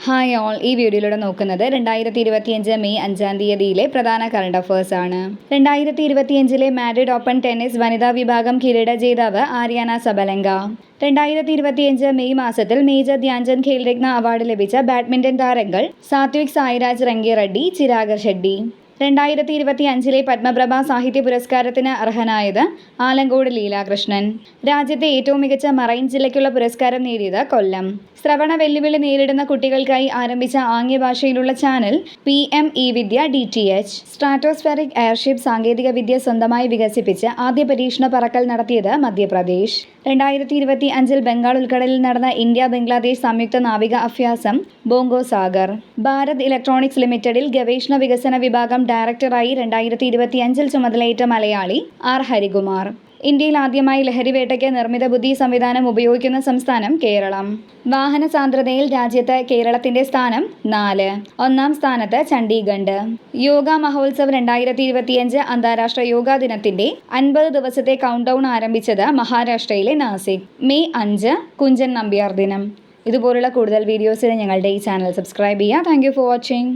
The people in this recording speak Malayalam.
ഹായ് ഓൾ, ഈ വീഡിയോയിലൂടെ നോക്കുന്നത് 2025 മെയ് 5-ാം തീയതിയിലെ പ്രധാന കറണ്ട് അഫയേഴ്സ് ആണ്. 2025 മാഡ്രിഡ് ഓപ്പൺ ടെന്നീസ് വനിതാ വിഭാഗം കിരീട ജേതാവ് ആര്യാന സബലങ്ക. 2025 മെയ് മാസത്തിൽ മേജർ ധ്യാൻചന്ദ് ഖേൽരത്ന അവാർഡ് ലഭിച്ച ബാഡ്മിന്റൺ താരങ്ങൾ സാത്വിക് സായിരാജ് റങ്കിറെഡ്ഡി, ചിരാഗ് ഷെഡ്ഡി. 2025 പത്മപ്രഭ സാഹിത്യ പുരസ്കാരത്തിന് അർഹനായത് ആലങ്കോട് ലീലാകൃഷ്ണൻ. രാജ്യത്തെ ഏറ്റവും മികച്ച മറൈൻ ജില്ലയ്ക്കുള്ള പുരസ്കാരം നേടിയത് കൊല്ലം. ശ്രവണ വെല്ലുവിളി നേരിടുന്ന കുട്ടികൾക്കായി ആരംഭിച്ച ആംഗ്യഭാഷയിലുള്ള ചാനൽ PM ഇ-വിദ്യ DTH. സ്ട്രാറ്റോസ്ഫെറിക് എയർഷിപ്പ് സാങ്കേതിക വിദ്യ സ്വന്തമായി വികസിപ്പിച്ച് ആദ്യ പരീക്ഷണ പറക്കൽ നടത്തിയത് മധ്യപ്രദേശ്. 2025 ബംഗാൾ ഉൾക്കടലിൽ നടന്ന ഇന്ത്യ ബംഗ്ലാദേശ് സംയുക്ത നാവിക അഭ്യാസം ബോംഗോ സാഗർ. ഭാരത് ഇലക്ട്രോണിക്സ് ലിമിറ്റഡിൽ ഗവേഷണ വികസന വിഭാഗം ഡയറക്ടറായി 2025 ചുമതലയേറ്റ മലയാളി R ഹരികുമാർ. ഇന്ത്യയിൽ ആദ്യമായി ലഹരിവേട്ടയ്ക്ക് നിർമ്മിത ബുദ്ധി സംവിധാനം ഉപയോഗിക്കുന്ന സംസ്ഥാനം കേരളം. വാഹന സാന്ദ്രതയിൽ രാജ്യത്ത് കേരളത്തിന്റെ സ്ഥാനം 4. 1-ാം സ്ഥാനത്ത് ചണ്ഡീഗഡ്. യോഗ മഹോത്സവ് 2025 അന്താരാഷ്ട്ര യോഗാ ദിനത്തിന്റെ 50 ദിവസത്തെ കൗണ്ട് ഡൗൺ ആരംഭിച്ചത് മഹാരാഷ്ട്രയിലെ നാസിക്. മെയ് 5 കുഞ്ചൻ നമ്പ്യാർ ദിനം. ഇതുപോലുള്ള കൂടുതൽ വീഡിയോസിന് ഞങ്ങളുടെ ഈ ചാനൽ സബ്സ്ക്രൈബ് ചെയ്യുക. Thank you for watching.